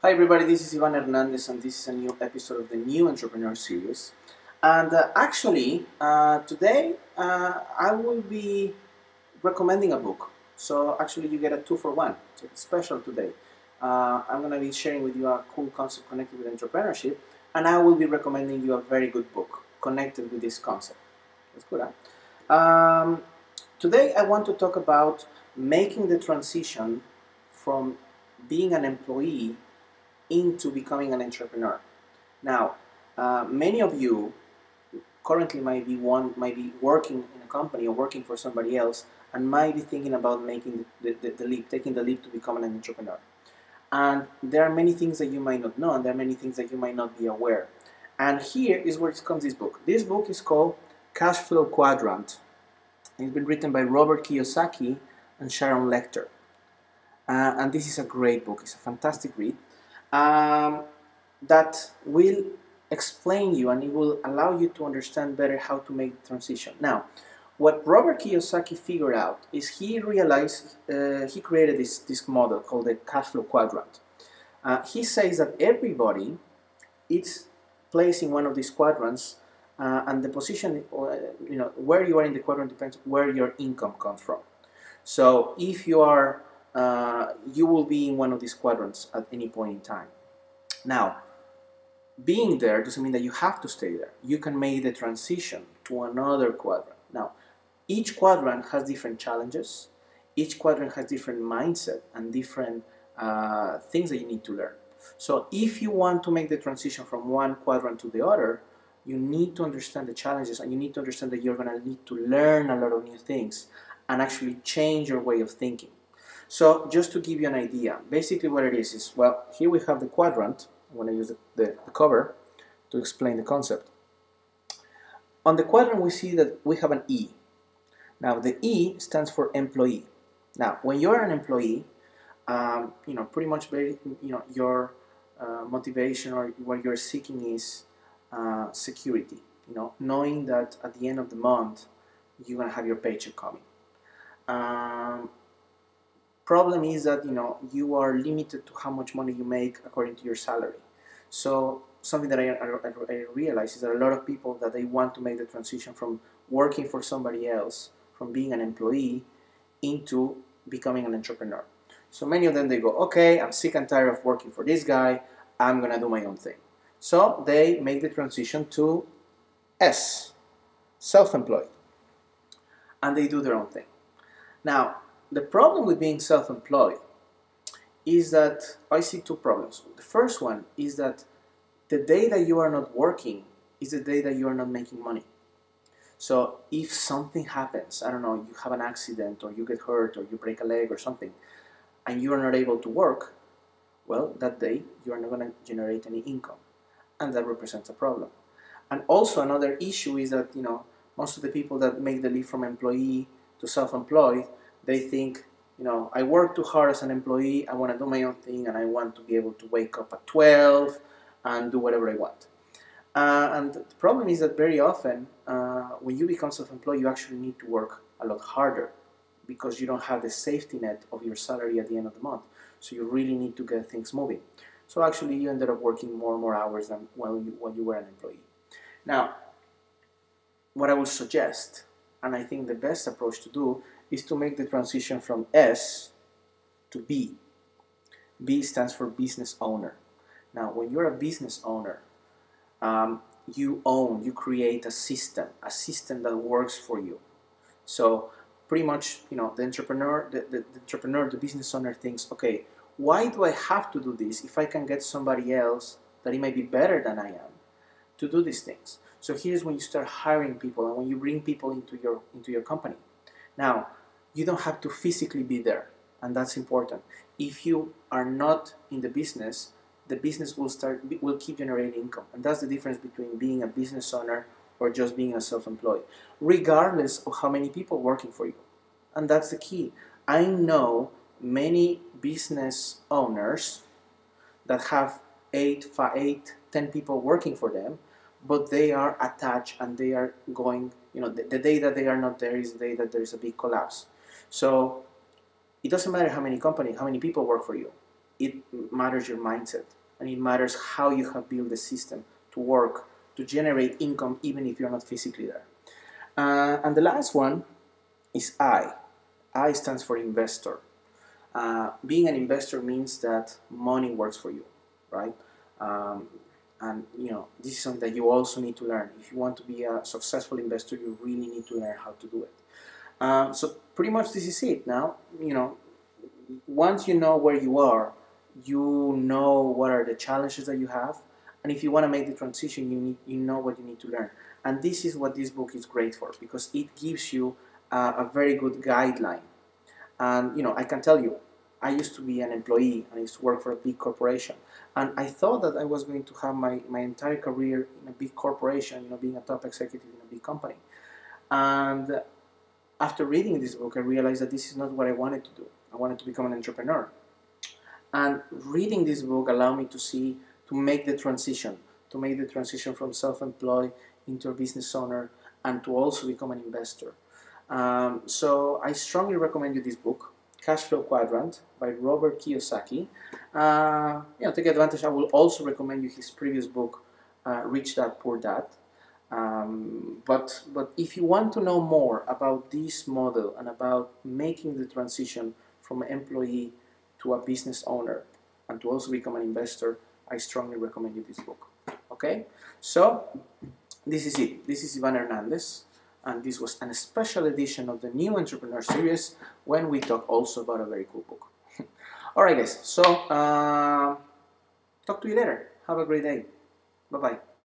Hi everybody, this is Hernandez and this is a new episode of the New Entrepreneur Series. And today I will be recommending a book. So actually you get a 2-for-1. So it's special today. I'm going to be sharing with you a cool concept connected with entrepreneurship, and I will be recommending you a very good book connected with this concept. That's good, huh? Today I want to talk about making the transition from being an employee into becoming an entrepreneur. Now, many of you currently might be working in a company or working for somebody else, and might be thinking about making the leap, taking the leap to become an entrepreneur. And there are many things that you might not know, and there are many things that you might not be aware. And here is where comes this book. This book is called Cash Flow Quadrant. It's been written by Robert Kiyosaki and Sharon Lechter. And this is a great book. It's a fantastic read. That will explain you and it will allow you to understand better how to make the transition. Now, what Robert Kiyosaki figured out is he realized, he created this model called the cash flow quadrant. He says that everybody is placed in one of these quadrants, and the position, where you are in the quadrant depends where your income comes from. So if you are, you will be in one of these quadrants at any point in time. Now, being there doesn't mean that you have to stay there. You can make the transition to another quadrant. Now, each quadrant has different challenges. Each quadrant has different mindset and different things that you need to learn. So if you want to make the transition from one quadrant to the other, you need to understand the challenges, and you need to understand that you're going to need to learn a lot of new things and actually change your way of thinking. So just to give you an idea, basically what it is, well, here we have the quadrant. I'm going to use the cover to explain the concept. On the quadrant we see that we have an E. Now the E stands for employee. Now when you're an employee, pretty much your motivation or what you're seeking is security. Knowing that at the end of the month you're going to have your paycheck coming. Problem is that you are limited to how much money you make according to your salary. So something that I realize is that a lot of people that they want to make the transition from working for somebody else, from being an employee, into becoming an entrepreneur. So many of them, they go, okay, I'm sick and tired of working for this guy, I'm gonna do my own thing. So they make the transition to S, self-employed, and they do their own thing. Now, the problem with being self-employed is that I see two problems. The first one is that the day that you are not working is the day that you are not making money. So if something happens, I don't know, you have an accident or you get hurt or you break a leg or something, and you are not able to work, well, that day you are not going to generate any income, and that represents a problem. And also another issue is that most of the people that make the leap from employee to self-employed, they think, I work too hard as an employee, I want to do my own thing, and I want to be able to wake up at 12 and do whatever I want. And the problem is that very often, when you become self-employed, you actually need to work a lot harder because you don't have the safety net of your salary at the end of the month. So you really need to get things moving. So actually, you ended up working more and more hours than when you were an employee. Now, what I would suggest, and I think the best approach to do, is to make the transition from S to B. B stands for business owner. Now, when you're a business owner, you create a system that works for you. So pretty much, the entrepreneur, the business owner thinks, okay, why do I have to do this if I can get somebody else that it might be better than I am to do these things? So here's when you start hiring people and when you bring people into your company. Now, you don't have to physically be there, and that's important. If you are not in the business will keep generating income, and that's the difference between being a business owner or just being a self-employed, regardless of how many people working for you. And that's the key. I know many business owners that have 8, 10 people working for them, but they are attached and they are going, the day that they are not there is the day that there is a big collapse. So it doesn't matter how many people work for you. It matters your mindset, and it matters how you have built the system to work, to generate income, even if you're not physically there. And the last one is I. I stands for investor. Being an investor means that money works for you, right? And this is something that you also need to learn. If you want to be a successful investor, you really need to learn how to do it. So pretty much this is it. Now, once you know where you are, you know what are the challenges that you have, and if you want to make the transition, you know what you need to learn. And this is what this book is great for, because it gives you a very good guideline. And I can tell you, I used to be an employee and I used to work for a big corporation, and I thought that I was going to have my entire career in a big corporation, being a top executive in a big company. And after reading this book, I realized that this is not what I wanted to do. I wanted to become an entrepreneur. And reading this book allowed me to make the transition from self-employed into a business owner, and to also become an investor. So I strongly recommend you this book, Cash Flow Quadrant by Robert Kiyosaki. Take advantage. I will also recommend you his previous book, Rich Dad Poor Dad. But if you want to know more about this model and about making the transition from an employee to a business owner and to also become an investor, I strongly recommend you this book. Okay? So, this is it. This is Ivan Hernandez, and this was a special edition of the New Entrepreneur Series, when we talk also about a very cool book. Alright guys, so talk to you later. Have a great day. Bye-bye.